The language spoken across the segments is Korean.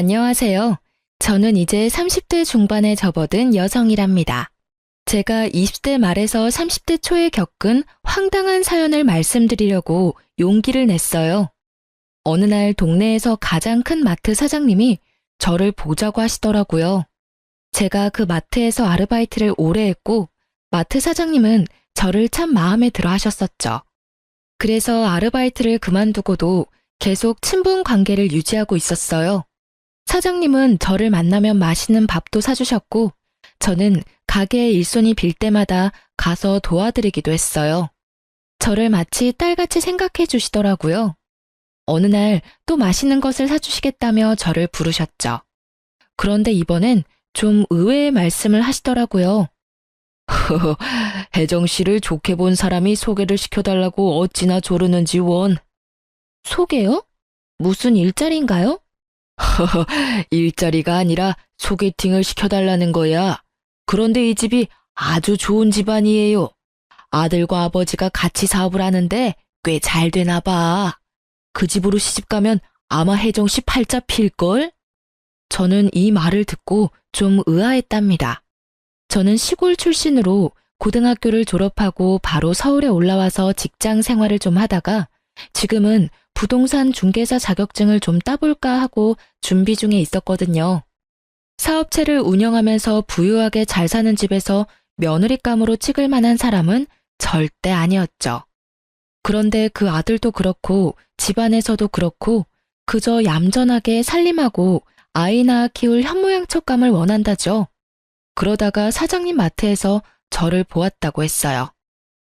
안녕하세요. 저는 이제 30대 중반에 접어든 여성이랍니다. 제가 20대 말에서 30대 초에 겪은 황당한 사연을 말씀드리려고 용기를 냈어요. 어느 날 동네에서 가장 큰 마트 사장님이 저를 보자고 하시더라고요. 제가 그 마트에서 아르바이트를 오래 했고, 마트 사장님은 저를 참 마음에 들어 하셨었죠. 그래서 아르바이트를 그만두고도 계속 친분 관계를 유지하고 있었어요. 사장님은 저를 만나면 맛있는 밥도 사주셨고, 저는 가게에 일손이 빌 때마다 가서 도와드리기도 했어요. 저를 마치 딸같이 생각해 주시더라고요. 어느 날 또 맛있는 것을 사주시겠다며 저를 부르셨죠. 그런데 이번엔 좀 의외의 말씀을 하시더라고요. 혜정 씨를 좋게 본 사람이 소개를 시켜달라고 어찌나 조르는지 원. 소개요? 무슨 일자리인가요? 일자리가 아니라 소개팅을 시켜달라는 거야. 그런데 이 집이 아주 좋은 집안이에요. 아들과 아버지가 같이 사업을 하는데 꽤 잘 되나 봐. 그 집으로 시집가면 아마 혜정 씨 팔자 필걸? 저는 이 말을 듣고 좀 의아했답니다. 저는 시골 출신으로 고등학교를 졸업하고 바로 서울에 올라와서 직장 생활을 좀 하다가 지금은 부동산 중개사 자격증을 좀 따볼까 하고 준비 중에 있었거든요. 사업체를 운영하면서 부유하게 잘 사는 집에서 며느리감으로 찍을 만한 사람은 절대 아니었죠. 그런데 그 아들도 그렇고 집안에서도 그렇고 그저 얌전하게 살림하고 아이 낳아 키울 현모양처감을 원한다죠. 그러다가 사장님 마트에서 저를 보았다고 했어요.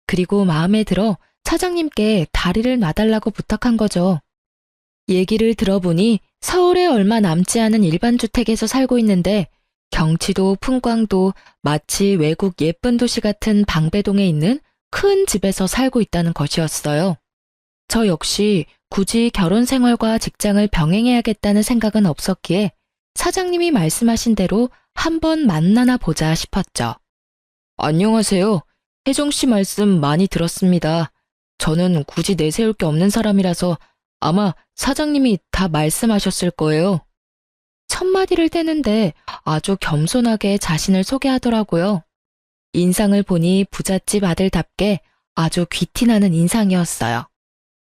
그리고 마음에 들어 사장님께 다리를 놔달라고 부탁한 거죠. 얘기를 들어보니 서울에 얼마 남지 않은 일반 주택에서 살고 있는데 경치도 풍광도 마치 외국 예쁜 도시 같은 방배동에 있는 큰 집에서 살고 있다는 것이었어요. 저 역시 굳이 결혼 생활과 직장을 병행해야겠다는 생각은 없었기에 사장님이 말씀하신 대로 한번 만나나 보자 싶었죠. 안녕하세요. 혜정 씨 말씀 많이 들었습니다. 저는 굳이 내세울 게 없는 사람이라서 아마 사장님이 다 말씀하셨을 거예요. 첫 마디를 떼는데 아주 겸손하게 자신을 소개하더라고요. 인상을 보니 부잣집 아들답게 아주 귀티나는 인상이었어요.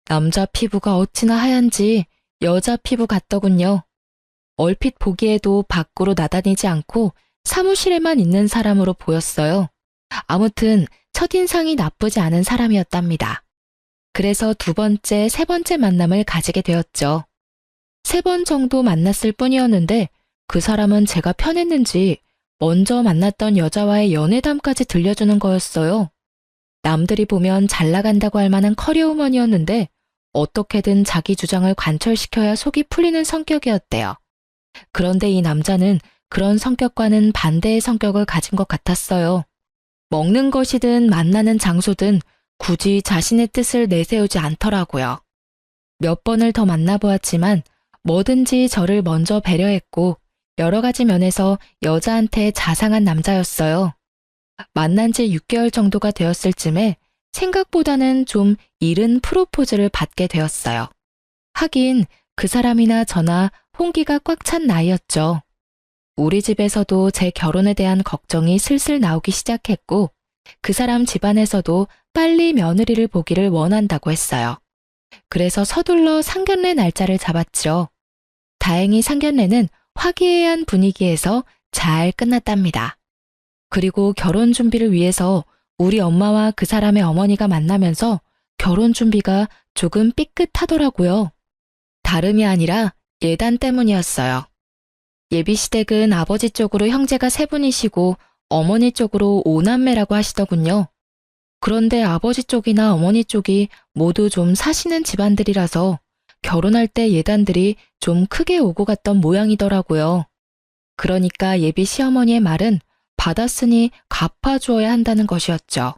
남자 피부가 어찌나 하얀지 여자 피부 같더군요. 얼핏 보기에도 밖으로 나다니지 않고 사무실에만 있는 사람으로 보였어요. 아무튼 첫인상이 나쁘지 않은 사람이었답니다. 그래서 두 번째, 세 번째 만남을 가지게 되었죠. 3번 정도 만났을 뿐이었는데 그 사람은 제가 편했는지 먼저 만났던 여자와의 연애담까지 들려주는 거였어요. 남들이 보면 잘 나간다고 할 만한 커리어우먼이었는데 어떻게든 자기 주장을 관철시켜야 속이 풀리는 성격이었대요. 그런데 이 남자는 그런 성격과는 반대의 성격을 가진 것 같았어요. 먹는 것이든 만나는 장소든 굳이 자신의 뜻을 내세우지 않더라고요. 몇 번을 더 만나보았지만 뭐든지 저를 먼저 배려했고 여러 가지 면에서 여자한테 자상한 남자였어요. 만난 지 6개월 정도가 되었을 쯤에 생각보다는 좀 이른 프로포즈를 받게 되었어요. 하긴 그 사람이나 저나 홍기가 꽉 찬 나이였죠. 우리 집에서도 제 결혼에 대한 걱정이 슬슬 나오기 시작했고 그 사람 집안에서도 빨리 며느리를 보기를 원한다고 했어요. 그래서 서둘러 상견례 날짜를 잡았죠. 다행히 상견례는 화기애애한 분위기에서 잘 끝났답니다. 그리고 결혼 준비를 위해서 우리 엄마와 그 사람의 어머니가 만나면서 결혼 준비가 조금 삐끗하더라고요. 다름이 아니라 예단 때문이었어요. 예비시댁은 아버지 쪽으로 형제가 3분이시고 어머니 쪽으로 5남매라고 하시더군요. 그런데 아버지 쪽이나 어머니 쪽이 모두 좀 사시는 집안들이라서 결혼할 때 예단들이 좀 크게 오고 갔던 모양이더라고요. 그러니까 예비 시어머니의 말은 받았으니 갚아주어야 한다는 것이었죠.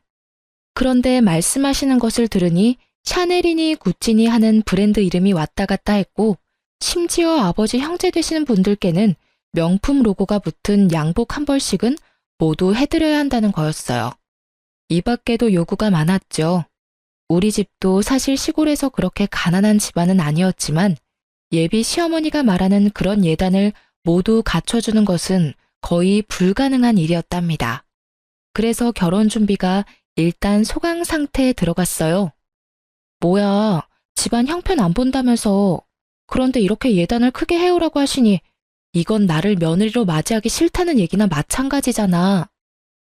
그런데 말씀하시는 것을 들으니 샤넬이니 구찌니 하는 브랜드 이름이 왔다 갔다 했고 심지어 아버지 형제 되시는 분들께는 명품 로고가 붙은 양복 한 벌씩은 모두 해드려야 한다는 거였어요. 이 밖에도 요구가 많았죠. 우리 집도 사실 시골에서 그렇게 가난한 집안은 아니었지만 예비 시어머니가 말하는 그런 예단을 모두 갖춰주는 것은 거의 불가능한 일이었답니다. 그래서 결혼 준비가 일단 소강 상태에 들어갔어요. 뭐야, 집안 형편 안 본다면서. 그런데 이렇게 예단을 크게 해오라고 하시니 이건 나를 며느리로 맞이하기 싫다는 얘기나 마찬가지잖아.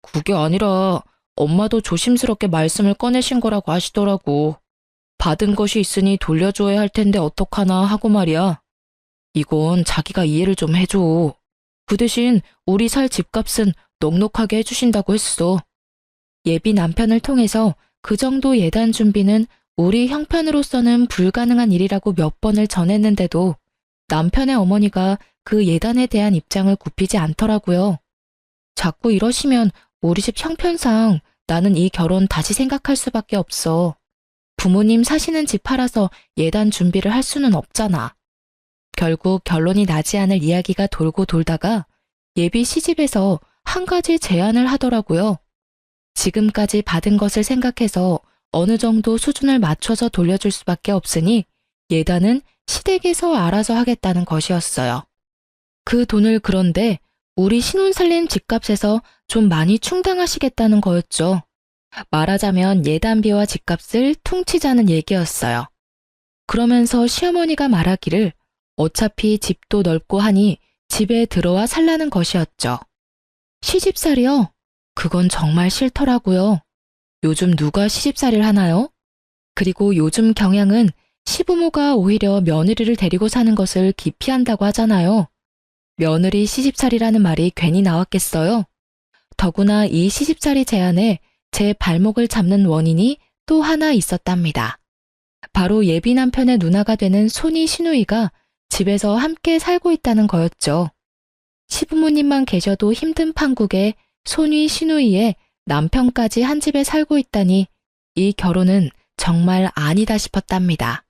그게 아니라 엄마도 조심스럽게 말씀을 꺼내신 거라고 하시더라고. 받은 것이 있으니 돌려줘야 할 텐데 어떡하나 하고 말이야. 이건 자기가 이해를 좀 해줘. 그 대신 우리 살 집값은 넉넉하게 해주신다고 했어. 예비 남편을 통해서 그 정도 예단 준비는 우리 형편으로서는 불가능한 일이라고 몇 번을 전했는데도 남편의 어머니가 그 예단에 대한 입장을 굽히지 않더라고요. 자꾸 이러시면 우리 집 형편상 나는 이 결혼 다시 생각할 수밖에 없어. 부모님 사시는 집 팔아서 예단 준비를 할 수는 없잖아. 결국 결론이 나지 않을 이야기가 돌고 돌다가 예비 시집에서 한 가지 제안을 하더라고요. 지금까지 받은 것을 생각해서 어느 정도 수준을 맞춰서 돌려줄 수밖에 없으니 예단은 시댁에서 알아서 하겠다는 것이었어요. 그 돈을 그런데 우리 신혼 살림 집값에서 좀 많이 충당하시겠다는 거였죠. 말하자면 예단비와 집값을 퉁치자는 얘기였어요. 그러면서 시어머니가 말하기를 어차피 집도 넓고 하니 집에 들어와 살라는 것이었죠. 시집살이요? 그건 정말 싫더라고요. 요즘 누가 시집살이를 하나요? 그리고 요즘 경향은 시부모가 오히려 며느리를 데리고 사는 것을 기피한다고 하잖아요. 며느리 시집살이라는 말이 괜히 나왔겠어요? 더구나 이 시집살이 제안에 제 발목을 잡는 원인이 또 하나 있었답니다. 바로 예비 남편의 누나가 되는 손이 시누이가 집에서 함께 살고 있다는 거였죠. 시부모님만 계셔도 힘든 판국에 손위 시누이에 남편까지 한 집에 살고 있다니 이 결혼은 정말 아니다 싶었답니다.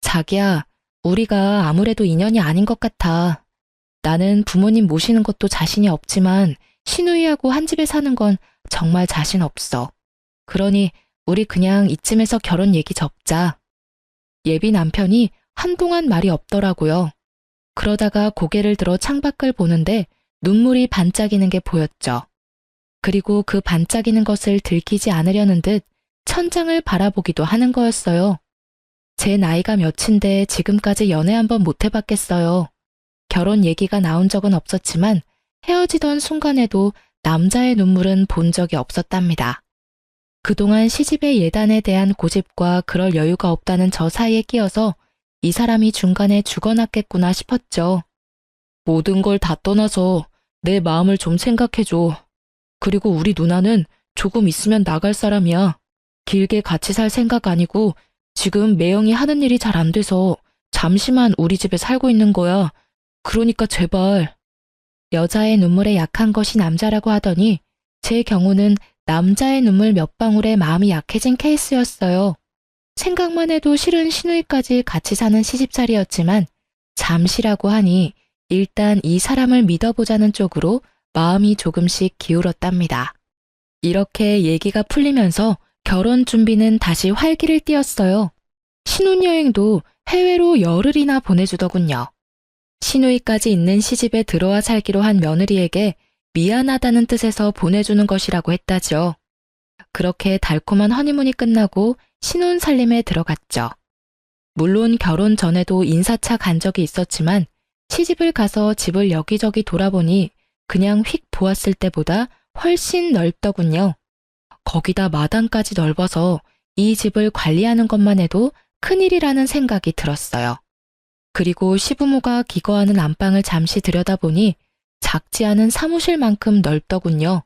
자기야, 우리가 아무래도 인연이 아닌 것 같아. 나는 부모님 모시는 것도 자신이 없지만 시누이하고 한 집에 사는 건 정말 자신 없어. 그러니 우리 그냥 이쯤에서 결혼 얘기 접자. 예비 남편이 한동안 말이 없더라고요. 그러다가 고개를 들어 창밖을 보는데 눈물이 반짝이는 게 보였죠. 그리고 그 반짝이는 것을 들키지 않으려는 듯 천장을 바라보기도 하는 거였어요. 제 나이가 몇인데 지금까지 연애 한번 못 해봤겠어요. 결혼 얘기가 나온 적은 없었지만 헤어지던 순간에도 남자의 눈물은 본 적이 없었답니다. 그동안 시집의 예단에 대한 고집과 그럴 여유가 없다는 저 사이에 끼어서 이 사람이 중간에 죽어났겠구나 싶었죠. 모든 걸 다 떠나서 내 마음을 좀 생각해줘. 그리고 우리 누나는 조금 있으면 나갈 사람이야. 길게 같이 살 생각 아니고 지금 매형이 하는 일이 잘 안 돼서 잠시만 우리 집에 살고 있는 거야. 그러니까 제발. 여자의 눈물에 약한 것이 남자라고 하더니 제 경우는 남자의 눈물 몇 방울에 마음이 약해진 케이스였어요. 생각만 해도 싫은 시누이까지 같이 사는 시집살이였지만 잠시라고 하니 일단 이 사람을 믿어보자는 쪽으로 마음이 조금씩 기울었답니다. 이렇게 얘기가 풀리면서 결혼 준비는 다시 활기를 띠었어요. 신혼여행도 해외로 열흘이나 보내주더군요. 시누이까지 있는 시집에 들어와 살기로 한 며느리에게 미안하다는 뜻에서 보내주는 것이라고 했다죠. 그렇게 달콤한 허니문이 끝나고 신혼 살림에 들어갔죠. 물론 결혼 전에도 인사차 간 적이 있었지만 시집을 가서 집을 여기저기 돌아보니 그냥 휙 보았을 때보다 훨씬 넓더군요. 거기다 마당까지 넓어서 이 집을 관리하는 것만 해도 큰일이라는 생각이 들었어요. 그리고 시부모가 기거하는 안방을 잠시 들여다보니 작지 않은 사무실만큼 넓더군요.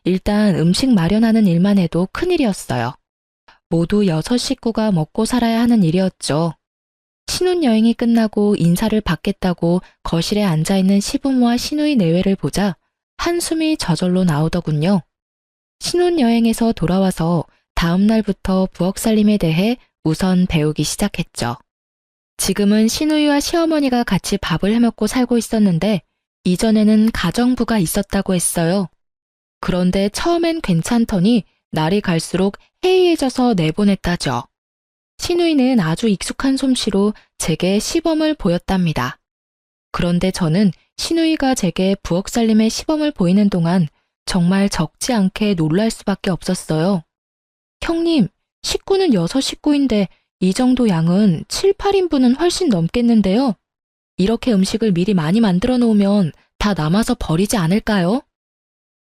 일단 음식 마련하는 일만 해도 큰일이었어요. 모두 6식구가 먹고 살아야 하는 일이었죠. 신혼여행이 끝나고 인사를 받겠다고 거실에 앉아있는 시부모와 시누이 내외를 보자 한숨이 저절로 나오더군요. 신혼여행에서 돌아와서 다음 날부터 부엌살림에 대해 우선 배우기 시작했죠. 지금은 시누이와 시어머니가 같이 밥을 해먹고 살고 있었는데 이전에는 가정부가 있었다고 했어요. 그런데 처음엔 괜찮더니 날이 갈수록 해이해져서 내보냈다죠. 시누이는 아주 익숙한 솜씨로 제게 시범을 보였답니다. 그런데 저는 시누이가 제게 부엌 살림의 시범을 보이는 동안 정말 적지 않게 놀랄 수밖에 없었어요. 형님, 식구는 6식구인데 이 정도 양은 7, 8인분은 훨씬 넘겠는데요. 이렇게 음식을 미리 많이 만들어 놓으면 다 남아서 버리지 않을까요?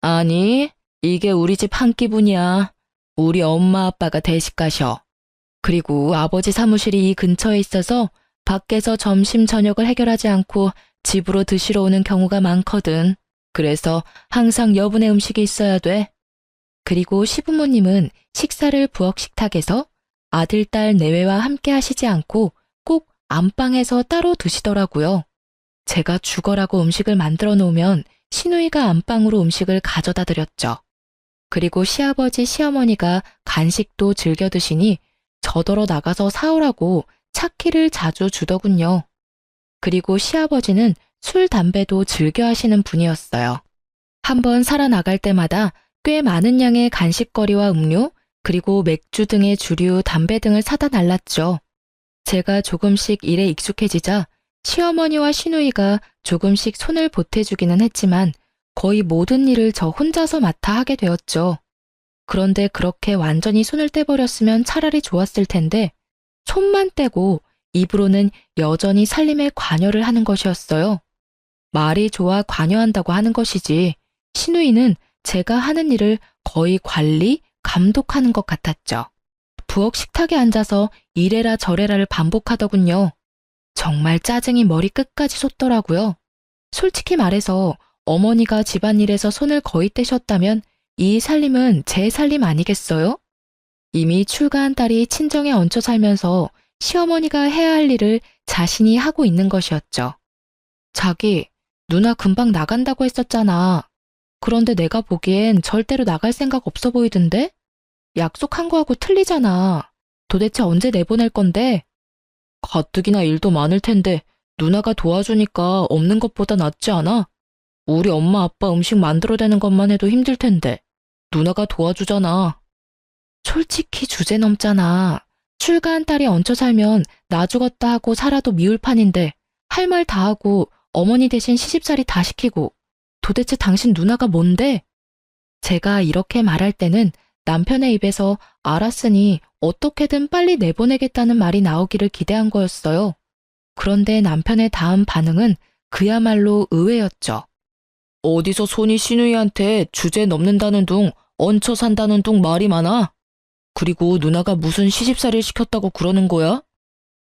아니, 이게 우리 집 한 끼분이야. 우리 엄마 아빠가 대식 가셔. 그리고 아버지 사무실이 이 근처에 있어서 밖에서 점심 저녁을 해결하지 않고 집으로 드시러 오는 경우가 많거든. 그래서 항상 여분의 음식이 있어야 돼. 그리고 시부모님은 식사를 부엌 식탁에서 아들, 딸 내외와 함께 하시지 않고 꼭 안방에서 따로 드시더라고요. 제가 죽어라고 음식을 만들어 놓으면 시누이가 안방으로 음식을 가져다 드렸죠. 그리고 시아버지, 시어머니가 간식도 즐겨 드시니 저더러 나가서 사오라고 차키를 자주 주더군요. 그리고 시아버지는 술, 담배도 즐겨 하시는 분이었어요. 한번 살아나갈 때마다 꽤 많은 양의 간식거리와 음료, 그리고 맥주 등의 주류, 담배 등을 사다 날랐죠. 제가 조금씩 일에 익숙해지자 시어머니와 시누이가 조금씩 손을 보태주기는 했지만 거의 모든 일을 저 혼자서 맡아 하게 되었죠. 그런데 그렇게 완전히 손을 떼버렸으면 차라리 좋았을 텐데 손만 떼고 입으로는 여전히 살림에 관여를 하는 것이었어요. 말이 좋아 관여한다고 하는 것이지 시누이는 제가 하는 일을 거의 관리, 감독하는 것 같았죠. 부엌 식탁에 앉아서 이래라 저래라를 반복하더군요. 정말 짜증이 머리 끝까지 솟더라고요. 솔직히 말해서 어머니가 집안일에서 손을 거의 떼셨다면 이 살림은 제 살림 아니겠어요? 이미 출가한 딸이 친정에 얹혀 살면서 시어머니가 해야 할 일을 자신이 하고 있는 것이었죠. 자기, 누나 금방 나간다고 했었잖아. 그런데 내가 보기엔 절대로 나갈 생각 없어 보이던데? 약속한 거하고 틀리잖아. 도대체 언제 내보낼 건데? 가뜩이나 일도 많을 텐데 누나가 도와주니까 없는 것보다 낫지 않아? 우리 엄마 아빠 음식 만들어대는 것만 해도 힘들 텐데 누나가 도와주잖아. 솔직히 주제 넘잖아. 출가한 딸이 얹혀 살면 나 죽었다 하고 살아도 미울 판인데 할 말 다 하고 어머니 대신 시집살이 다 시키고 도대체 당신 누나가 뭔데? 제가 이렇게 말할 때는 남편의 입에서 알았으니 어떻게든 빨리 내보내겠다는 말이 나오기를 기대한 거였어요. 그런데 남편의 다음 반응은 그야말로 의외였죠. 어디서 손이 시누이한테 주제 넘는다는 둥, 얹혀 산다는 둥 말이 많아? 그리고 누나가 무슨 시집살이를 시켰다고 그러는 거야?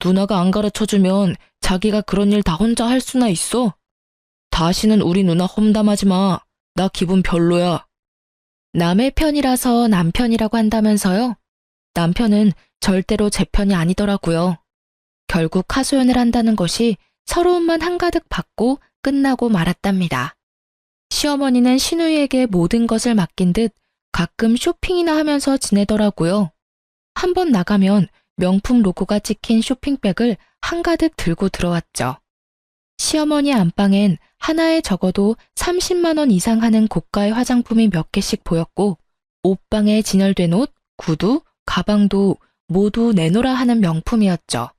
누나가 안 가르쳐주면 자기가 그런 일 다 혼자 할 수나 있어? 다시는 우리 누나 험담하지 마. 나 기분 별로야. 남의 편이라서 남편이라고 한다면서요? 남편은 절대로 제 편이 아니더라고요. 결국 하소연을 한다는 것이 서러움만 한가득 받고 끝나고 말았답니다. 시어머니는 시누이에게 모든 것을 맡긴 듯 가끔 쇼핑이나 하면서 지내더라고요. 한번 나가면 명품 로고가 찍힌 쇼핑백을 한가득 들고 들어왔죠. 시어머니 안방엔 하나에 적어도 30만 원 이상 하는 고가의 화장품이 몇 개씩 보였고 옷방에 진열된 옷, 구두, 가방도 모두 내놓으라 하는 명품이었죠.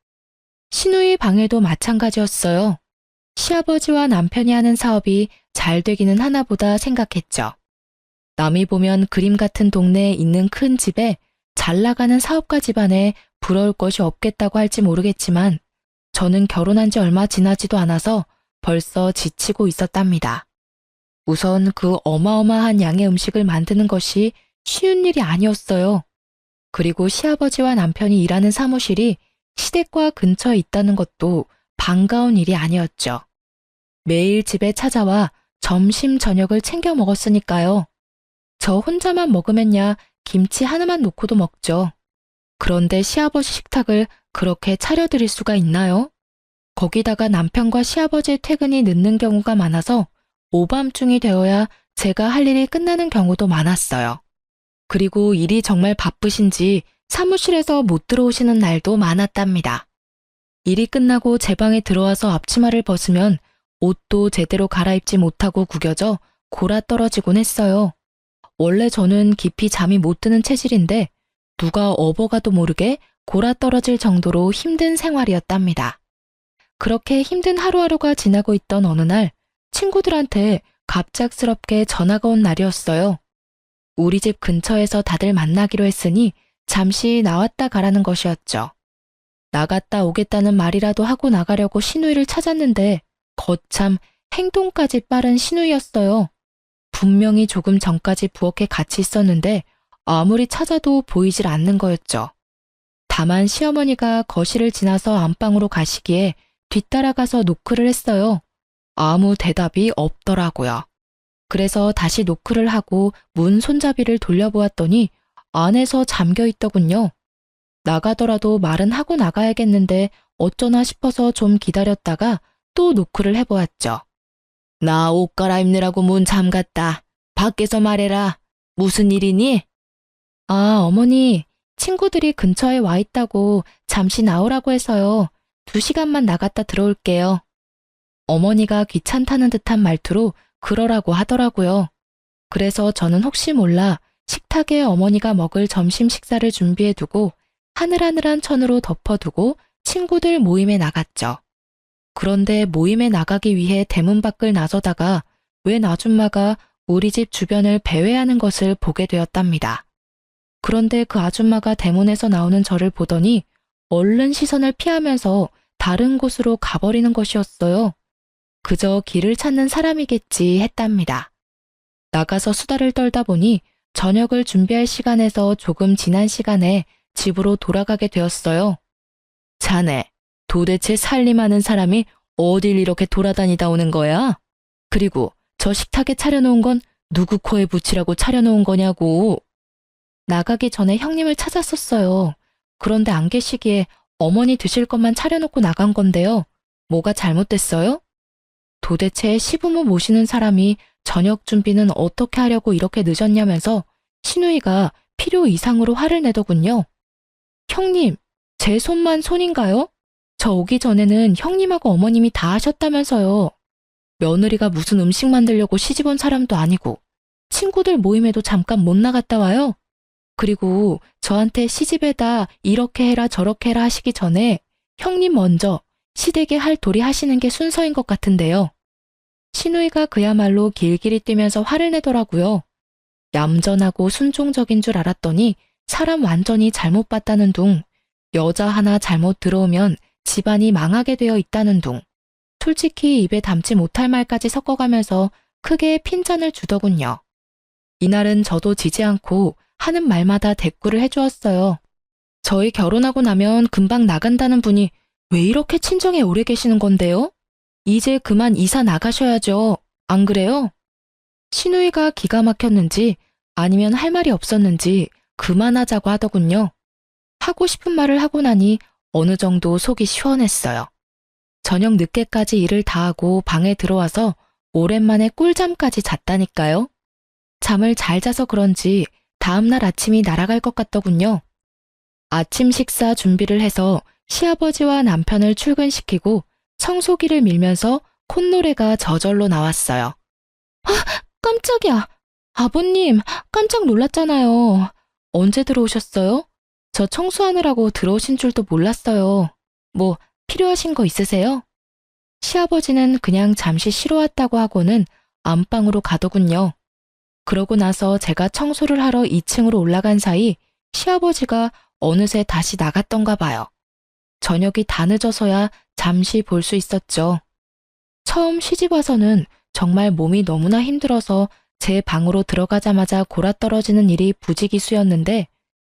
시누이 방에도 마찬가지였어요. 시아버지와 남편이 하는 사업이 잘 되기는 하나보다 생각했죠. 남이 보면 그림 같은 동네에 있는 큰 집에 잘 나가는 사업가 집안에 부러울 것이 없겠다고 할지 모르겠지만 저는 결혼한 지 얼마 지나지도 않아서 벌써 지치고 있었답니다. 우선 그 어마어마한 양의 음식을 만드는 것이 쉬운 일이 아니었어요. 그리고 시아버지와 남편이 일하는 사무실이 시댁과 근처에 있다는 것도 반가운 일이 아니었죠. 매일 집에 찾아와 점심, 저녁을 챙겨 먹었으니까요. 저 혼자만 먹으면야 김치 하나만 놓고도 먹죠. 그런데 시아버지 식탁을 그렇게 차려드릴 수가 있나요? 거기다가 남편과 시아버지의 퇴근이 늦는 경우가 많아서 오밤중이 되어야 제가 할 일이 끝나는 경우도 많았어요. 그리고 일이 정말 바쁘신지 사무실에서 못 들어오시는 날도 많았답니다. 일이 끝나고 제 방에 들어와서 앞치마를 벗으면 옷도 제대로 갈아입지 못하고 구겨져 골아 떨어지곤 했어요. 원래 저는 깊이 잠이 못 드는 체질인데 누가 업어가도 모르게 골아떨어질 정도로 힘든 생활이었답니다. 그렇게 힘든 하루하루가 지나고 있던 어느 날 친구들한테 갑작스럽게 전화가 온 날이었어요. 우리 집 근처에서 다들 만나기로 했으니 잠시 나왔다 가라는 것이었죠. 나갔다 오겠다는 말이라도 하고 나가려고 신우이를 찾았는데 거참 행동까지 빠른 신우이였어요. 분명히 조금 전까지 부엌에 같이 있었는데 아무리 찾아도 보이질 않는 거였죠. 다만 시어머니가 거실을 지나서 안방으로 가시기에 뒤따라가서 노크를 했어요. 아무 대답이 없더라고요. 그래서 다시 노크를 하고 문 손잡이를 돌려보았더니 안에서 잠겨 있더군요. 나가더라도 말은 하고 나가야겠는데 어쩌나 싶어서 좀 기다렸다가 또 노크를 해보았죠. 나 옷 갈아입느라고 문 잠갔다. 밖에서 말해라. 무슨 일이니? 아, 어머니, 친구들이 근처에 와 있다고 잠시 나오라고 해서요. 2시간만 나갔다 들어올게요. 어머니가 귀찮다는 듯한 말투로 그러라고 하더라고요. 그래서 저는 혹시 몰라 식탁에 어머니가 먹을 점심 식사를 준비해두고 하늘하늘한 천으로 덮어두고 친구들 모임에 나갔죠. 그런데 모임에 나가기 위해 대문 밖을 나서다가 웬 아줌마가 우리 집 주변을 배회하는 것을 보게 되었답니다. 그런데 그 아줌마가 대문에서 나오는 저를 보더니 얼른 시선을 피하면서 다른 곳으로 가버리는 것이었어요. 그저 길을 찾는 사람이겠지 했답니다. 나가서 수다를 떨다 보니 저녁을 준비할 시간에서 조금 지난 시간에 집으로 돌아가게 되었어요. 자네, 도대체 살림하는 사람이 어딜 이렇게 돌아다니다 오는 거야? 그리고 저 식탁에 차려놓은 건 누구 코에 붙이라고 차려놓은 거냐고. 나가기 전에 형님을 찾았었어요. 그런데 안 계시기에 어머니 드실 것만 차려놓고 나간 건데요. 뭐가 잘못됐어요? 도대체 시부모 모시는 사람이 저녁 준비는 어떻게 하려고 이렇게 늦었냐면서 신우이가 필요 이상으로 화를 내더군요. 형님, 제 손만 손인가요? 저 오기 전에는 형님하고 어머님이 다 하셨다면서요. 며느리가 무슨 음식 만들려고 시집 온 사람도 아니고 친구들 모임에도 잠깐 못 나갔다 와요. 그리고 저한테 시집에다 이렇게 해라 저렇게 해라 하시기 전에 형님 먼저 시댁에 할 도리 하시는 게 순서인 것 같은데요. 신우이가 그야말로 길길이 뛰면서 화를 내더라고요. 얌전하고 순종적인 줄 알았더니 사람 완전히 잘못 봤다는 둥, 여자 하나 잘못 들어오면 집안이 망하게 되어 있다는 둥, 솔직히 입에 담지 못할 말까지 섞어가면서 크게 핀잔을 주더군요. 이날은 저도 지지 않고 하는 말마다 대꾸를 해주었어요. 저희 결혼하고 나면 금방 나간다는 분이 왜 이렇게 친정에 오래 계시는 건데요? 이제 그만 이사 나가셔야죠. 안 그래요? 신우이가 기가 막혔는지 아니면 할 말이 없었는지 그만하자고 하더군요. 하고 싶은 말을 하고 나니 어느 정도 속이 시원했어요. 저녁 늦게까지 일을 다 하고 방에 들어와서 오랜만에 꿀잠까지 잤다니까요. 잠을 잘 자서 그런지 다음날 아침이 날아갈 것 같더군요. 아침 식사 준비를 해서 시아버지와 남편을 출근시키고 청소기를 밀면서 콧노래가 저절로 나왔어요. 아, 깜짝이야. 아버님, 깜짝 놀랐잖아요. 언제 들어오셨어요? 저 청소하느라고 들어오신 줄도 몰랐어요. 뭐 필요하신 거 있으세요? 시아버지는 그냥 잠시 쉬러 왔다고 하고는 안방으로 가더군요. 그러고 나서 제가 청소를 하러 2층으로 올라간 사이 시아버지가 어느새 다시 나갔던가 봐요. 저녁이 다 늦어서야 잠시 볼 수 있었죠. 처음 시집 와서는 정말 몸이 너무나 힘들어서 제 방으로 들어가자마자 골아떨어지는 일이 부지기수였는데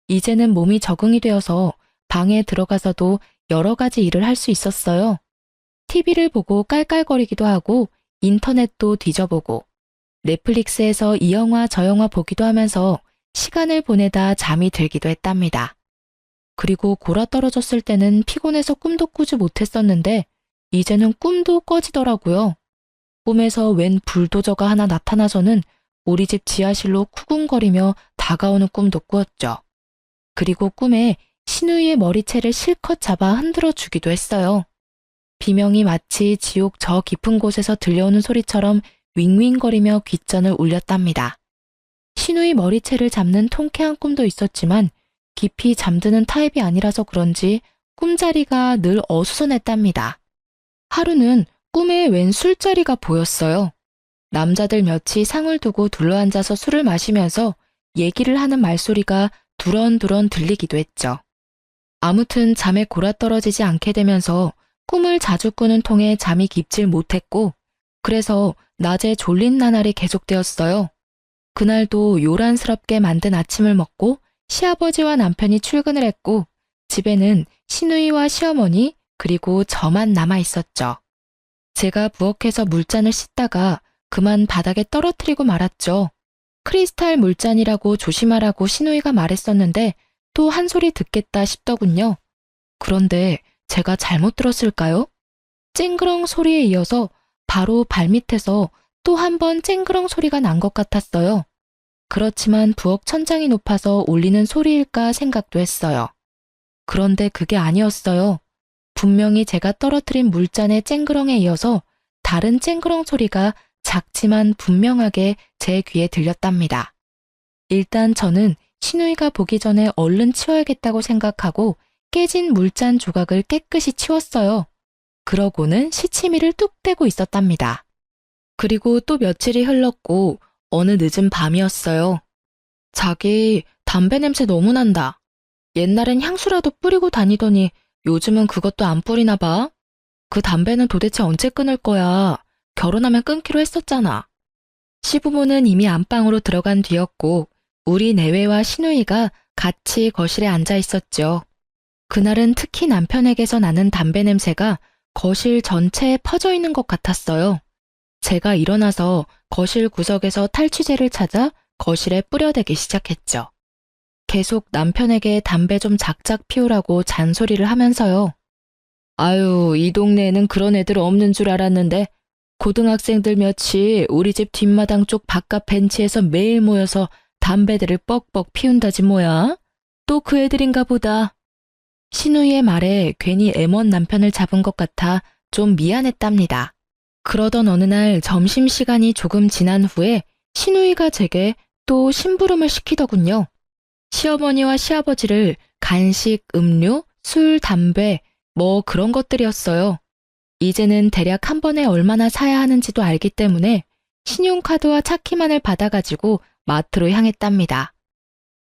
이제는 몸이 적응이 되어서 방에 들어가서도 여러 가지 일을 할 수 있었어요. TV를 보고 깔깔거리기도 하고 인터넷도 뒤져보고 넷플릭스에서 이 영화 저 영화 보기도 하면서 시간을 보내다 잠이 들기도 했답니다. 그리고 골아떨어졌을 때는 피곤해서 꿈도 꾸지 못했었는데 이제는 꿈도 꺼지더라고요. 꿈에서 웬 불도저가 하나 나타나서는 우리 집 지하실로 쿠궁거리며 다가오는 꿈도 꾸었죠. 그리고 꿈에 신우이의 머리채를 실컷 잡아 흔들어 주기도 했어요. 비명이 마치 지옥 저 깊은 곳에서 들려오는 소리처럼 윙윙거리며 귓전을 울렸답니다. 신우이 머리채를 잡는 통쾌한 꿈도 있었지만 깊이 잠드는 타입이 아니라서 그런지 꿈자리가 늘 어수선했답니다. 하루는 꿈에 웬 술자리가 보였어요. 남자들 몇이 상을 두고 둘러앉아서 술을 마시면서 얘기를 하는 말소리가 두런두런 들리기도 했죠. 아무튼 잠에 골아떨어지지 않게 되면서 꿈을 자주 꾸는 통에 잠이 깊질 못했고, 그래서 낮에 졸린 나날이 계속되었어요. 그날도 요란스럽게 만든 아침을 먹고 시아버지와 남편이 출근을 했고, 집에는 시누이와 시어머니 그리고 저만 남아 있었죠. 제가 부엌에서 물잔을 씻다가 그만 바닥에 떨어뜨리고 말았죠. 크리스탈 물잔이라고 조심하라고 시누이가 말했었는데 또 한 소리 듣겠다 싶더군요. 그런데 제가 잘못 들었을까요? 쨍그렁 소리에 이어서 바로 발밑에서 또 한 번 쨍그렁 소리가 난 것 같았어요. 그렇지만 부엌 천장이 높아서 울리는 소리일까 생각도 했어요. 그런데 그게 아니었어요. 분명히 제가 떨어뜨린 물잔의 쨍그렁에 이어서 다른 쨍그렁 소리가 작지만 분명하게 제 귀에 들렸답니다. 일단 저는 시누이가 보기 전에 얼른 치워야겠다고 생각하고 깨진 물잔 조각을 깨끗이 치웠어요. 그러고는 시치미를 뚝 떼고 있었답니다. 그리고 또 며칠이 흘렀고 어느 늦은 밤이었어요. 자기 담배 냄새 너무 난다. 옛날엔 향수라도 뿌리고 다니더니 요즘은 그것도 안 뿌리나 봐. 그 담배는 도대체 언제 끊을 거야? 결혼하면 끊기로 했었잖아. 시부모는 이미 안방으로 들어간 뒤였고 우리 내외와 시누이가 같이 거실에 앉아 있었죠. 그날은 특히 남편에게서 나는 담배 냄새가 거실 전체에 퍼져 있는 것 같았어요. 제가 일어나서 거실 구석에서 탈취제를 찾아 거실에 뿌려대기 시작했죠. 계속 남편에게 담배 좀 작작 피우라고 잔소리를 하면서요. 아유, 이 동네에는 그런 애들 없는 줄 알았는데 고등학생들 몇이 우리 집 뒷마당 쪽 바깥 벤치에서 매일 모여서 담배들을 뻑뻑 피운다지 뭐야? 또 그 애들인가 보다. 시누이의 말에 괜히 애먼 남편을 잡은 것 같아 좀 미안했답니다. 그러던 어느 날 점심시간이 조금 지난 후에 시누이가 제게 또 심부름을 시키더군요. 시어머니와 시아버지를 간식, 음료, 술, 담배 뭐 그런 것들이었어요. 이제는 대략 한 번에 얼마나 사야 하는지도 알기 때문에 신용카드와 차키만을 받아가지고 마트로 향했답니다.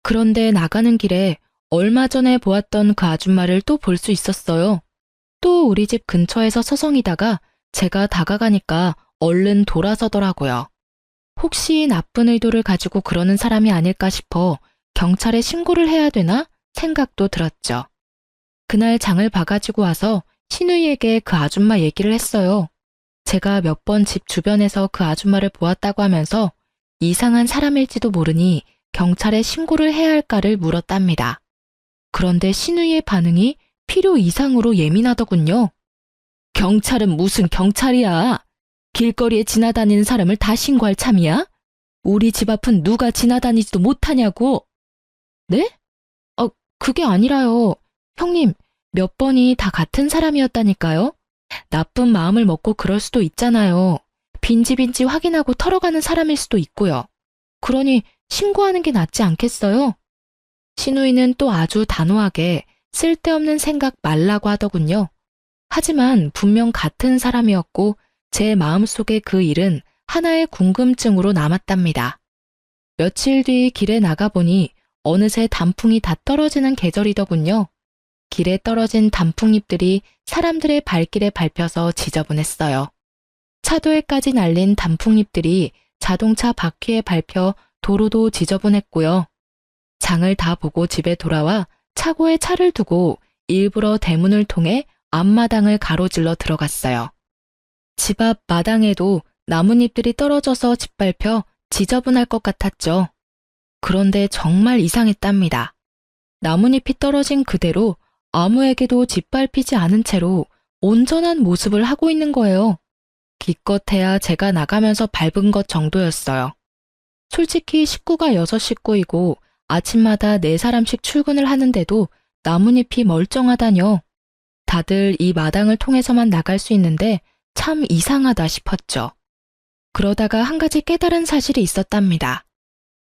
그런데 나가는 길에 얼마 전에 보았던 그 아줌마를 또 볼 수 있었어요. 또 우리 집 근처에서 서성이다가 제가 다가가니까 얼른 돌아서더라고요. 혹시 나쁜 의도를 가지고 그러는 사람이 아닐까 싶어 경찰에 신고를 해야 되나 생각도 들었죠. 그날 장을 봐가지고 와서 시누이에게 그 아줌마 얘기를 했어요. 제가 몇 번 집 주변에서 그 아줌마를 보았다고 하면서 이상한 사람일지도 모르니 경찰에 신고를 해야 할까를 물었답니다. 그런데 시누이의 반응이 필요 이상으로 예민하더군요. 경찰은 무슨 경찰이야? 길거리에 지나다니는 사람을 다 신고할 참이야? 우리 집 앞은 누가 지나다니지도 못하냐고. 네? 그게 아니라요. 형님, 몇 번이 다 같은 사람이었다니까요. 나쁜 마음을 먹고 그럴 수도 있잖아요. 빈집인지 확인하고 털어가는 사람일 수도 있고요. 그러니 신고하는 게 낫지 않겠어요? 시누이는 또 아주 단호하게 쓸데없는 생각 말라고 하더군요. 하지만 분명 같은 사람이었고 제 마음속에 그 일은 하나의 궁금증으로 남았답니다. 며칠 뒤 길에 나가보니 어느새 단풍이 다 떨어지는 계절이더군요. 길에 떨어진 단풍잎들이 사람들의 발길에 밟혀서 지저분했어요. 차도에까지 날린 단풍잎들이 자동차 바퀴에 밟혀 도로도 지저분했고요. 장을 다 보고 집에 돌아와 차고에 차를 두고 일부러 대문을 통해 앞마당을 가로질러 들어갔어요. 집 앞 마당에도 나뭇잎들이 떨어져서 짓밟혀 지저분할 것 같았죠. 그런데 정말 이상했답니다. 나뭇잎이 떨어진 그대로 아무에게도 짓밟히지 않은 채로 온전한 모습을 하고 있는 거예요. 기껏해야 제가 나가면서 밟은 것 정도였어요. 솔직히 식구가 6식구이고 아침마다 4사람씩 출근을 하는데도 나뭇잎이 멀쩡하다뇨. 다들 이 마당을 통해서만 나갈 수 있는데 참 이상하다 싶었죠. 그러다가 한 가지 깨달은 사실이 있었답니다.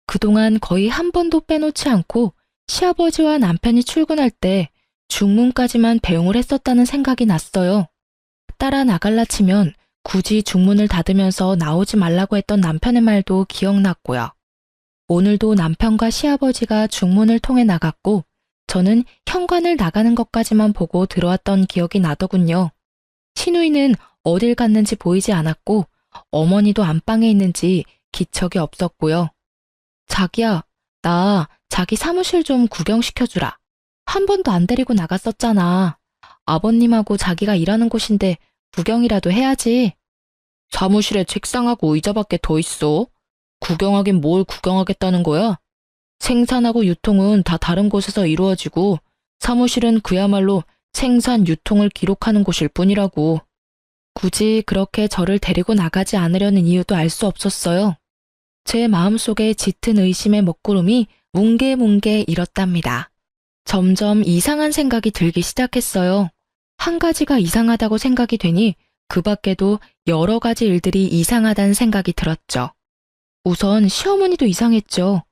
그동안 거의 한 번도 빼놓지 않고 시아버지와 남편이 출근할 때 중문까지만 배웅을 했었다는 생각이 났어요. 따라 나갈라 치면 굳이 중문을 닫으면서 나오지 말라고 했던 남편의 말도 기억났고요. 오늘도 남편과 시아버지가 중문을 통해 나갔고 저는 현관을 나가는 것까지만 보고 들어왔던 기억이 나더군요. 시누이는 어딜 갔는지 보이지 않았고 어머니도 안방에 있는지 기척이 없었고요. 자기야, 나 자기 사무실 좀 구경시켜주라. 한 번도 안 데리고 나갔었잖아. 아버님하고 자기가 일하는 곳인데 구경이라도 해야지. 사무실에 책상하고 의자밖에 더 있어. 구경하긴 뭘 구경하겠다는 거야? 생산하고 유통은 다 다른 곳에서 이루어지고 사무실은 그야말로 생산, 유통을 기록하는 곳일 뿐이라고. 굳이 그렇게 저를 데리고 나가지 않으려는 이유도 알 수 없었어요. 제 마음속에 짙은 의심의 먹구름이 뭉게뭉게 일었답니다. 점점 이상한 생각이 들기 시작했어요. 한 가지가 이상하다고 생각이 되니 그 밖에도 여러 가지 일들이 이상하다는 생각이 들었죠. 우선 시어머니도 이상했죠.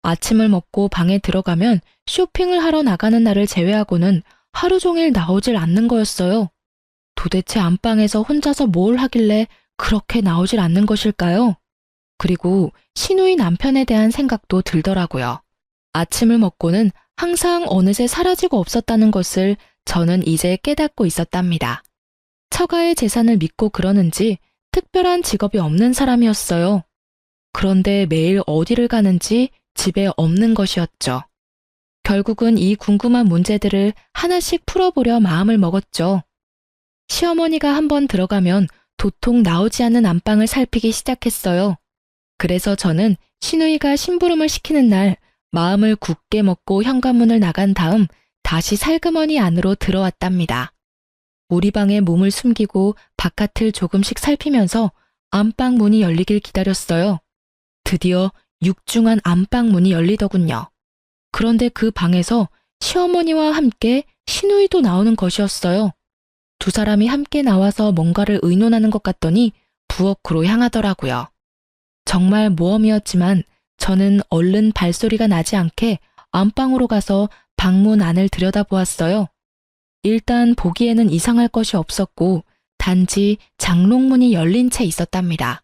아침을 먹고 방에 들어가면 쇼핑을 하러 나가는 날을 제외하고는 하루 종일 나오질 않는 거였어요. 도대체 안방에서 혼자서 뭘 하길래 그렇게 나오질 않는 것일까요? 그리고 시누이 남편에 대한 생각도 들더라고요. 아침을 먹고는 항상 어느새 사라지고 없었다는 것을 저는 이제 깨닫고 있었답니다. 처가의 재산을 믿고 그러는지 특별한 직업이 없는 사람이었어요. 그런데 매일 어디를 가는지 집에 없는 것이었죠. 결국은 이 궁금한 문제들을 하나씩 풀어보려 마음을 먹었죠. 시어머니가 한번 들어가면 도통 나오지 않는 안방을 살피기 시작했어요. 그래서 저는 시누이가 심부름을 시키는 날 마음을 굳게 먹고 현관문을 나간 다음 다시 살그머니 안으로 들어왔답니다. 우리 방에 몸을 숨기고 바깥을 조금씩 살피면서 안방 문이 열리길 기다렸어요. 드디어 육중한 안방 문이 열리더군요. 그런데 그 방에서 시어머니와 함께 시누이도 나오는 것이었어요. 두 사람이 함께 나와서 뭔가를 의논하는 것 같더니 부엌으로 향하더라고요. 정말 모험이었지만 저는 얼른 발소리가 나지 않게 안방으로 가서 방문 안을 들여다보았어요. 일단 보기에는 이상할 것이 없었고 단지 장롱문이 열린 채 있었답니다.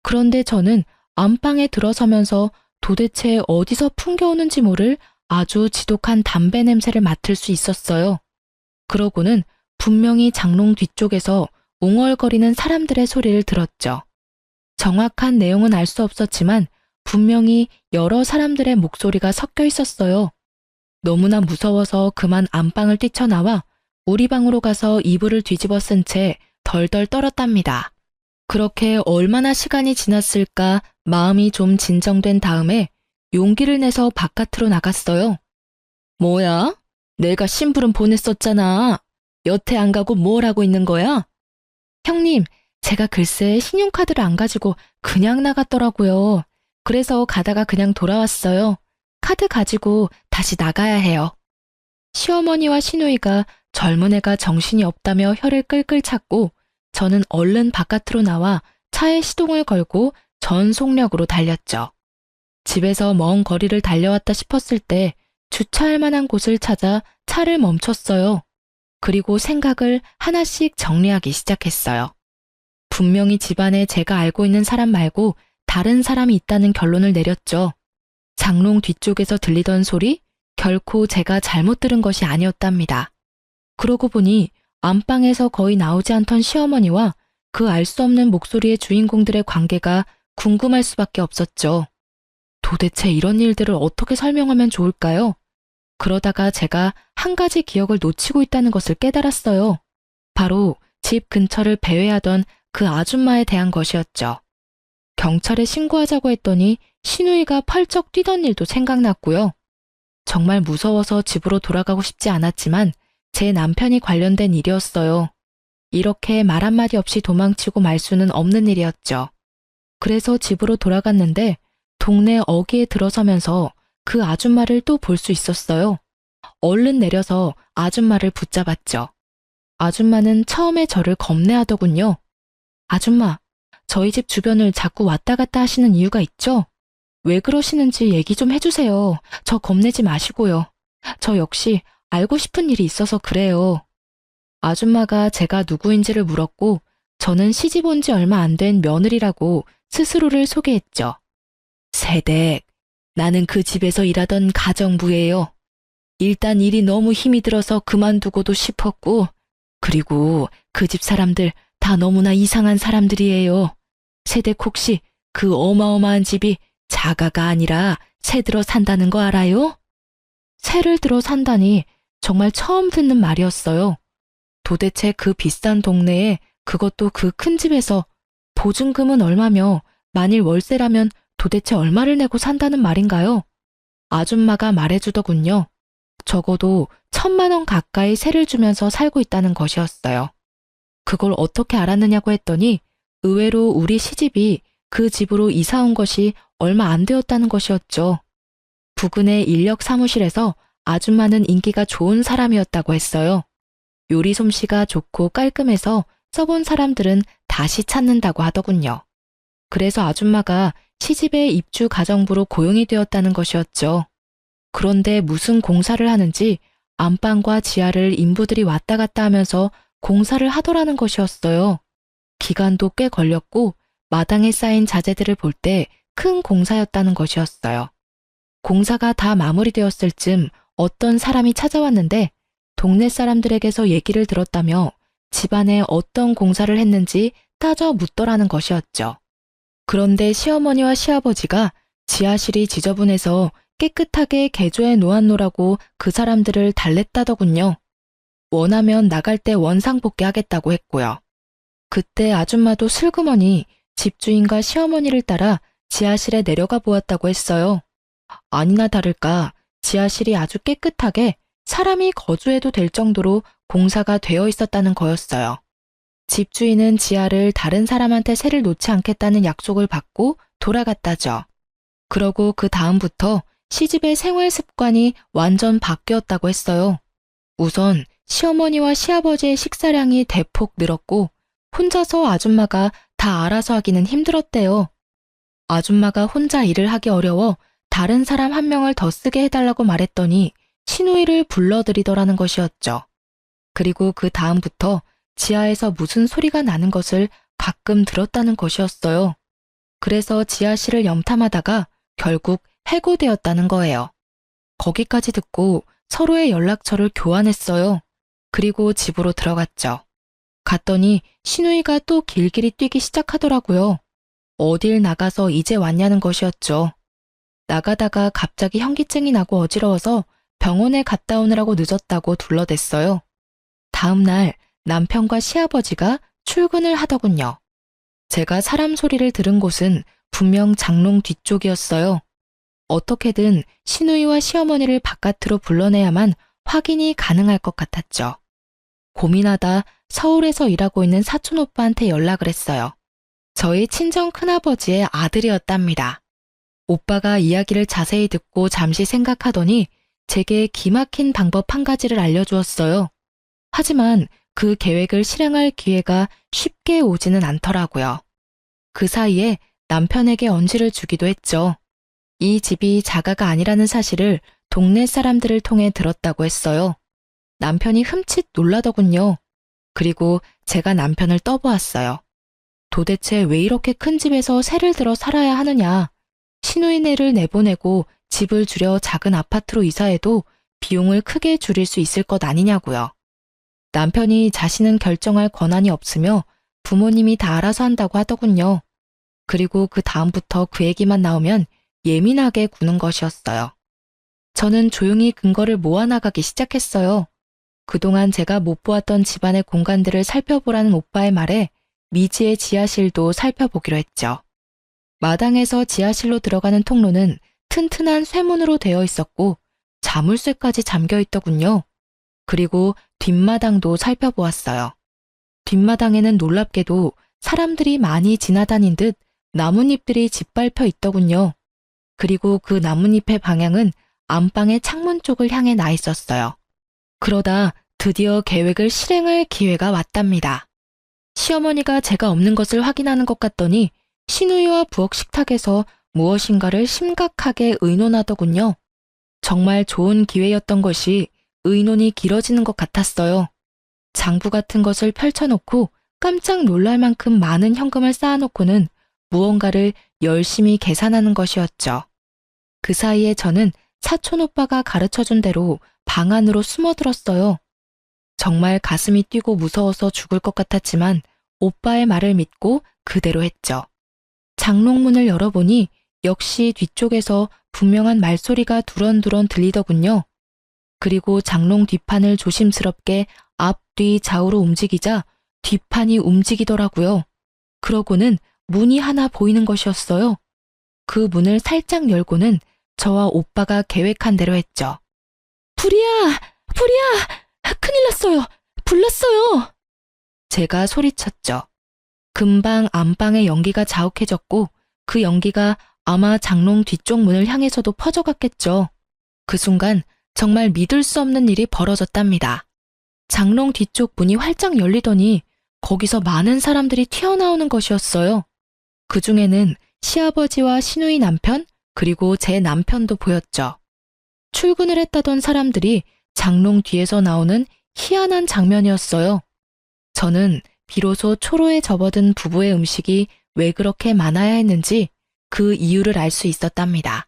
그런데 저는 안방에 들어서면서 도대체 어디서 풍겨오는지 모를 아주 지독한 담배 냄새를 맡을 수 있었어요. 그러고는 분명히 장롱 뒤쪽에서 웅얼거리는 사람들의 소리를 들었죠. 정확한 내용은 알 수 없었지만 분명히 여러 사람들의 목소리가 섞여 있었어요. 너무나 무서워서 그만 안방을 뛰쳐나와 우리 방으로 가서 이불을 뒤집어 쓴 채 덜덜 떨었답니다. 그렇게 얼마나 시간이 지났을까 마음이 좀 진정된 다음에 용기를 내서 바깥으로 나갔어요. 뭐야? 내가 심부름 보냈었잖아. 여태 안 가고 뭘 하고 있는 거야? 형님, 제가 글쎄 신용카드를 안 가지고 그냥 나갔더라고요. 그래서 가다가 그냥 돌아왔어요. 카드 가지고 다시 나가야 해요. 시어머니와 시누이가 젊은 애가 정신이 없다며 혀를 끌끌 찼고 저는 얼른 바깥으로 나와 차에 시동을 걸고 전 속력으로 달렸죠. 집에서 먼 거리를 달려왔다 싶었을 때 주차할 만한 곳을 찾아 차를 멈췄어요. 그리고 생각을 하나씩 정리하기 시작했어요. 분명히 집안에 제가 알고 있는 사람 말고 다른 사람이 있다는 결론을 내렸죠. 장롱 뒤쪽에서 들리던 소리 결코 제가 잘못 들은 것이 아니었답니다. 그러고 보니 안방에서 거의 나오지 않던 시어머니와 그 알 수 없는 목소리의 주인공들의 관계가 궁금할 수밖에 없었죠. 도대체 이런 일들을 어떻게 설명하면 좋을까요? 그러다가 제가 한 가지 기억을 놓치고 있다는 것을 깨달았어요. 바로 집 근처를 배회하던 그 아줌마에 대한 것이었죠. 경찰에 신고하자고 했더니 시누이가 펄쩍 뛰던 일도 생각났고요. 정말 무서워서 집으로 돌아가고 싶지 않았지만 제 남편이 관련된 일이었어요. 이렇게 말 한마디 없이 도망치고 말 수는 없는 일이었죠. 그래서 집으로 돌아갔는데 동네 어귀에 들어서면서 그 아줌마를 또 볼 수 있었어요. 얼른 내려서 아줌마를 붙잡았죠. 아줌마는 처음에 저를 겁내하더군요. 아줌마, 저희 집 주변을 자꾸 왔다 갔다 하시는 이유가 있죠? 왜 그러시는지 얘기 좀 해주세요. 저 겁내지 마시고요. 저 역시 알고 싶은 일이 있어서 그래요. 아줌마가 제가 누구인지를 물었고 저는 시집 온 지 얼마 안 된 며느리라고 스스로를 소개했죠. 세댁, 나는 그 집에서 일하던 가정부예요. 일단 일이 너무 힘이 들어서 그만두고도 싶었고, 그리고 그 집 사람들 다 너무나 이상한 사람들이에요. 세댁 혹시 그 어마어마한 집이 자가가 아니라 새 들어 산다는 거 알아요? 새를 들어 산다니 정말 처음 듣는 말이었어요. 도대체 그 비싼 동네에 그것도 그 큰 집에서 보증금은 얼마며 만일 월세라면 도대체 얼마를 내고 산다는 말인가요? 아줌마가 말해주더군요. 적어도 1,000만 원 가까이 세를 주면서 살고 있다는 것이었어요. 그걸 어떻게 알았느냐고 했더니 의외로 우리 시집이 그 집으로 이사 온 것이 얼마 안 되었다는 것이었죠. 부근의 인력 사무실에서 아줌마는 인기가 좋은 사람이었다고 했어요. 요리 솜씨가 좋고 깔끔해서 써본 사람들은 다시 찾는다고 하더군요. 그래서 아줌마가 시집의 입주 가정부로 고용이 되었다는 것이었죠. 그런데 무슨 공사를 하는지 안방과 지하를 인부들이 왔다 갔다 하면서 공사를 하더라는 것이었어요. 기간도 꽤 걸렸고 마당에 쌓인 자재들을 볼 때 큰 공사였다는 것이었어요. 공사가 다 마무리되었을 즈음 어떤 사람이 찾아왔는데 동네 사람들에게서 얘기를 들었다며 집안에 어떤 공사를 했는지 따져 묻더라는 것이었죠. 그런데 시어머니와 시아버지가 지하실이 지저분해서 깨끗하게 개조해 놓았노라고 그 사람들을 달랬다더군요. 원하면 나갈 때 원상복귀 하겠다고 했고요. 그때 아줌마도 슬그머니 집주인과 시어머니를 따라 지하실에 내려가 보았다고 했어요. 아니나 다를까 지하실이 아주 깨끗하게 사람이 거주해도 될 정도로 공사가 되어 있었다는 거였어요. 집주인은 지하를 다른 사람한테 세를 놓지 않겠다는 약속을 받고 돌아갔다죠. 그러고 그 다음부터 시집의 생활 습관이 완전 바뀌었다고 했어요. 우선 시어머니와 시아버지의 식사량이 대폭 늘었고 혼자서 아줌마가 다 알아서 하기는 힘들었대요. 아줌마가 혼자 일을 하기 어려워 다른 사람 한 명을 더 쓰게 해달라고 말했더니 시누이를 불러들이더라는 것이었죠. 그리고 그 다음부터 지하에서 무슨 소리가 나는 것을 가끔 들었다는 것이었어요. 그래서 지하실을 염탐하다가 결국 해고되었다는 거예요. 거기까지 듣고 서로의 연락처를 교환했어요. 그리고 집으로 들어갔죠. 갔더니 시누이가 또 길길이 뛰기 시작하더라고요. 어딜 나가서 이제 왔냐는 것이었죠. 나가다가 갑자기 현기증이 나고 어지러워서 병원에 갔다 오느라고 늦었다고 둘러댔어요. 다음 날 남편과 시아버지가 출근을 하더군요. 제가 사람 소리를 들은 곳은 분명 장롱 뒤쪽이었어요. 어떻게든 시누이와 시어머니를 바깥으로 불러내야만 확인이 가능할 것 같았죠. 고민하다 서울에서 일하고 있는 사촌 오빠한테 연락을 했어요. 저희 친정 큰아버지의 아들이었답니다. 오빠가 이야기를 자세히 듣고 잠시 생각하더니 제게 기막힌 방법 한 가지를 알려주었어요. 하지만 그 계획을 실행할 기회가 쉽게 오지는 않더라고요. 그 사이에 남편에게 언지를 주기도 했죠. 이 집이 자가가 아니라는 사실을 동네 사람들을 통해 들었다고 했어요. 남편이 흠칫 놀라더군요. 그리고 제가 남편을 떠보았어요. 도대체 왜 이렇게 큰 집에서 새를 들어 살아야 하느냐. 시누이네를 내보내고 집을 줄여 작은 아파트로 이사해도 비용을 크게 줄일 수 있을 것 아니냐고요. 남편이 자신은 결정할 권한이 없으며 부모님이 다 알아서 한다고 하더군요. 그리고 그 다음부터 그 얘기만 나오면 예민하게 구는 것이었어요. 저는 조용히 근거를 모아나가기 시작했어요. 그동안 제가 못 보았던 집안의 공간들을 살펴보라는 오빠의 말에 미지의 지하실도 살펴보기로 했죠. 마당에서 지하실로 들어가는 통로는 튼튼한 쇠문으로 되어 있었고 자물쇠까지 잠겨 있더군요. 그리고 뒷마당도 살펴보았어요. 뒷마당에는 놀랍게도 사람들이 많이 지나다닌 듯 나뭇잎들이 짓밟혀 있더군요. 그리고 그 나뭇잎의 방향은 안방의 창문 쪽을 향해 나 있었어요. 그러다 드디어 계획을 실행할 기회가 왔답니다. 시어머니가 제가 없는 것을 확인하는 것 같더니 시누이와 부엌 식탁에서 무엇인가를 심각하게 의논하더군요. 정말 좋은 기회였던 것이 의논이 길어지는 것 같았어요. 장부 같은 것을 펼쳐놓고 깜짝 놀랄 만큼 많은 현금을 쌓아놓고는 무언가를 열심히 계산하는 것이었죠. 그 사이에 저는 사촌 오빠가 가르쳐준 대로 방 안으로 숨어들었어요. 정말 가슴이 뛰고 무서워서 죽을 것 같았지만 오빠의 말을 믿고 그대로 했죠. 장롱문을 열어보니 역시 뒤쪽에서 분명한 말소리가 두런두런 들리더군요. 그리고 장롱 뒷판을 조심스럽게 앞, 뒤, 좌우로 움직이자 뒷판이 움직이더라고요. 그러고는 문이 하나 보이는 것이었어요. 그 문을 살짝 열고는 저와 오빠가 계획한 대로 했죠. 불이야! 불이야! 큰일 났어요! 불 났어요! 제가 소리쳤죠. 금방 안방의 연기가 자욱해졌고 그 연기가 아마 장롱 뒤쪽 문을 향해서도 퍼져갔겠죠. 그 순간 정말 믿을 수 없는 일이 벌어졌답니다. 장롱 뒤쪽 문이 활짝 열리더니 거기서 많은 사람들이 튀어나오는 것이었어요. 그 중에는 시아버지와 시누이 남편 그리고 제 남편도 보였죠. 출근을 했다던 사람들이 장롱 뒤에서 나오는 희한한 장면이었어요. 저는 비로소 초로에 접어든 부부의 음식이 왜 그렇게 많아야 했는지 그 이유를 알 수 있었답니다.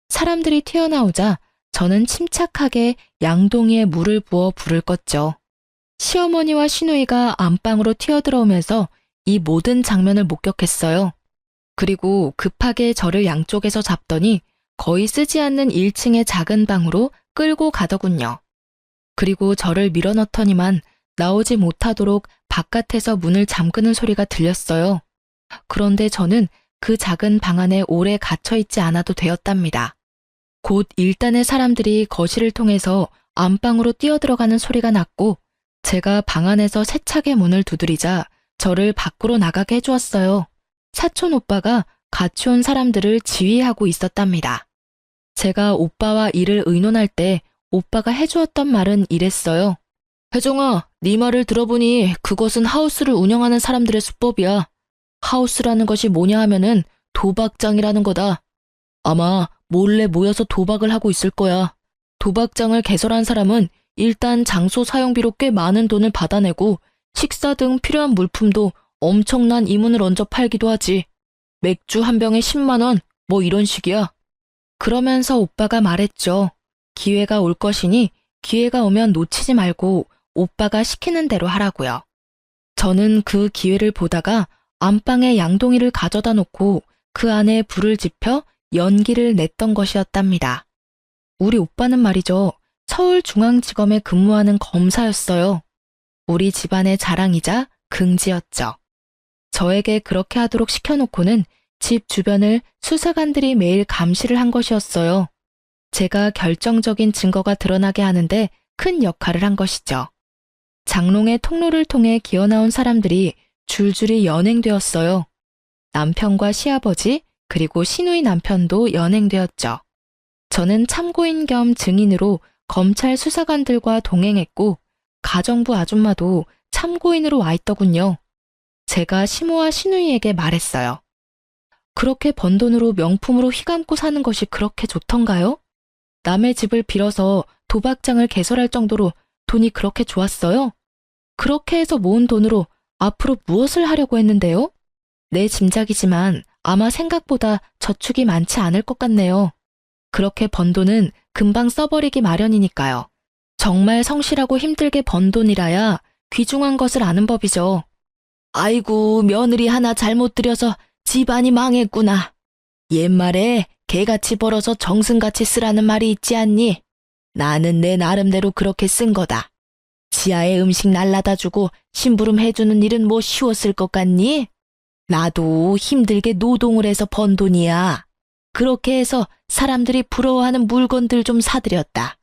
사람들이 튀어나오자 저는 침착하게 양동이에 물을 부어 불을 껐죠. 시어머니와 시누이가 안방으로 튀어들어오면서 이 모든 장면을 목격했어요. 그리고 급하게 저를 양쪽에서 잡더니 거의 쓰지 않는 1층의 작은 방으로 끌고 가더군요. 그리고 저를 밀어넣더니만 나오지 못하도록 바깥에서 문을 잠그는 소리가 들렸어요. 그런데 저는 그 작은 방 안에 오래 갇혀있지 않아도 되었답니다. 곧 일단의 사람들이 거실을 통해서 안방으로 뛰어들어가는 소리가 났고 제가 방 안에서 세차게 문을 두드리자 저를 밖으로 나가게 해주었어요. 사촌 오빠가 같이 온 사람들을 지휘하고 있었답니다. 제가 오빠와 일을 의논할 때 오빠가 해주었던 말은 이랬어요. 혜정아, 네 말을 들어보니 그것은 하우스를 운영하는 사람들의 수법이야. 하우스라는 것이 뭐냐 하면은 도박장이라는 거다. 아마 몰래 모여서 도박을 하고 있을 거야. 도박장을 개설한 사람은 일단 장소 사용비로 꽤 많은 돈을 받아내고 식사 등 필요한 물품도 엄청난 이문을 얹어 팔기도 하지. 맥주 한 병에 10만 원, 뭐 이런 식이야. 그러면서 오빠가 말했죠. 기회가 올 것이니 기회가 오면 놓치지 말고 오빠가 시키는 대로 하라고요. 저는 그 기회를 보다가 안방에 양동이를 가져다 놓고 그 안에 불을 지펴 연기를 냈던 것이었답니다. 우리 오빠는 말이죠. 서울중앙지검에 근무하는 검사였어요. 우리 집안의 자랑이자 긍지였죠. 저에게 그렇게 하도록 시켜놓고는 집 주변을 수사관들이 매일 감시를 한 것이었어요. 제가 결정적인 증거가 드러나게 하는데 큰 역할을 한 것이죠. 장롱의 통로를 통해 기어나온 사람들이 줄줄이 연행되었어요. 남편과 시아버지 그리고 시누이 남편도 연행되었죠. 저는 참고인 겸 증인으로 검찰 수사관들과 동행했고 가정부 아줌마도 참고인으로 와 있더군요. 제가 시모와 시누이에게 말했어요. 그렇게 번 돈으로 명품으로 휘감고 사는 것이 그렇게 좋던가요? 남의 집을 빌어서 도박장을 개설할 정도로 돈이 그렇게 좋았어요? 그렇게 해서 모은 돈으로 앞으로 무엇을 하려고 했는데요? 내 짐작이지만 아마 생각보다 저축이 많지 않을 것 같네요. 그렇게 번 돈은 금방 써버리기 마련이니까요. 정말 성실하고 힘들게 번 돈이라야 귀중한 것을 아는 법이죠. 아이고, 며느리 하나 잘못 들여서 집안이 망했구나. 옛말에 개같이 벌어서 정승같이 쓰라는 말이 있지 않니? 나는 내 나름대로 그렇게 쓴 거다. 지하에 음식 날라다 주고 심부름 해주는 일은 뭐 쉬웠을 것 같니? 나도 힘들게 노동을 해서 번 돈이야. 그렇게 해서 사람들이 부러워하는 물건들 좀 사들였다.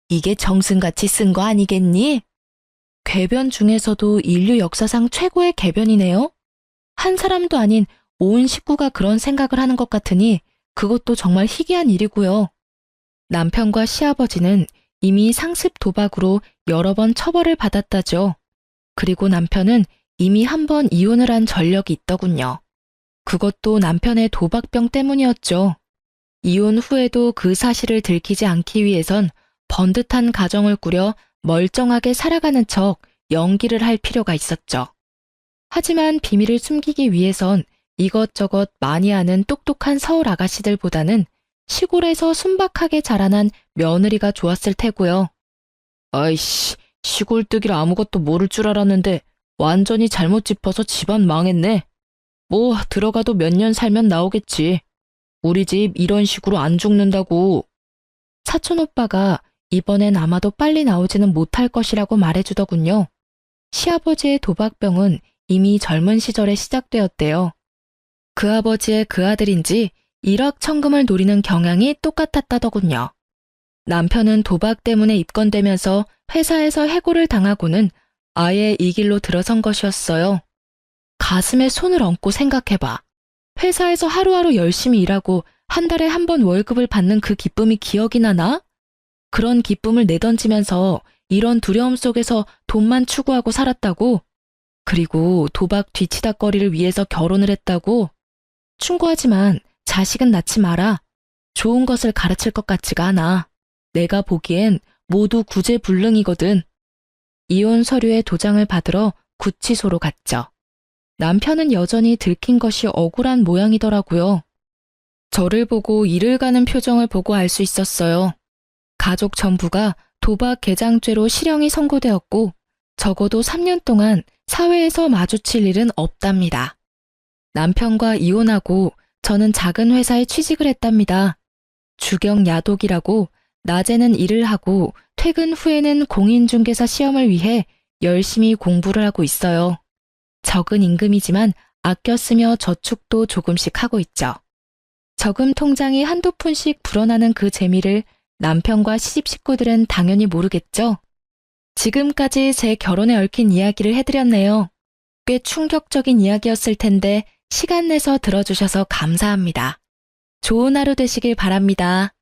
이게 정승같이 쓴 거 아니겠니? 궤변 중에서도 인류 역사상 최고의 궤변이네요. 한 사람도 아닌 온 식구가 그런 생각을 하는 것 같으니 그것도 정말 희귀한 일이고요. 남편과 시아버지는 이미 상습 도박으로 여러 번 처벌을 받았다죠. 그리고 남편은 이미 한 번 이혼을 한 전력이 있더군요. 그것도 남편의 도박병 때문이었죠. 이혼 후에도 그 사실을 들키지 않기 위해선 번듯한 가정을 꾸려 멀쩡하게 살아가는 척 연기를 할 필요가 있었죠. 하지만 비밀을 숨기기 위해선 이것저것 많이 아는 똑똑한 서울 아가씨들보다는 시골에서 순박하게 자라난 며느리가 좋았을 테고요. 아이씨, 시골뜨기를 아무것도 모를 줄 알았는데 완전히 잘못 짚어서 집안 망했네. 뭐 들어가도 몇 년 살면 나오겠지. 우리 집 이런 식으로 안 죽는다고. 사촌오빠가 이번엔 아마도 빨리 나오지는 못할 것이라고 말해주더군요. 시아버지의 도박병은 이미 젊은 시절에 시작되었대요. 그 아버지의 그 아들인지 일확천금을 노리는 경향이 똑같았다더군요. 남편은 도박 때문에 입건되면서 회사에서 해고를 당하고는 아예 이 길로 들어선 것이었어요. 가슴에 손을 얹고 생각해봐. 회사에서 하루하루 열심히 일하고 한 달에 한 번 월급을 받는 그 기쁨이 기억이 나나? 그런 기쁨을 내던지면서 이런 두려움 속에서 돈만 추구하고 살았다고? 그리고 도박 뒤치다꺼리를 위해서 결혼을 했다고? 충고하지만 자식은 낳지 마라. 좋은 것을 가르칠 것 같지가 않아. 내가 보기엔 모두 구제불능이거든. 이혼 서류의 도장을 받으러 구치소로 갔죠. 남편은 여전히 들킨 것이 억울한 모양이더라고요. 저를 보고 이를 가는 표정을 보고 알 수 있었어요. 가족 전부가 도박 개장죄로 실형이 선고되었고 적어도 3년 동안 사회에서 마주칠 일은 없답니다. 남편과 이혼하고 저는 작은 회사에 취직을 했답니다. 주경 야독이라고 낮에는 일을 하고 퇴근 후에는 공인중개사 시험을 위해 열심히 공부를 하고 있어요. 적은 임금이지만 아껴 쓰며 저축도 조금씩 하고 있죠. 저금 통장이 한두 푼씩 불어나는 그 재미를 남편과 시집 식구들은 당연히 모르겠죠. 지금까지 제 결혼에 얽힌 이야기를 해드렸네요. 꽤 충격적인 이야기였을 텐데 시간 내서 들어주셔서 감사합니다. 좋은 하루 되시길 바랍니다.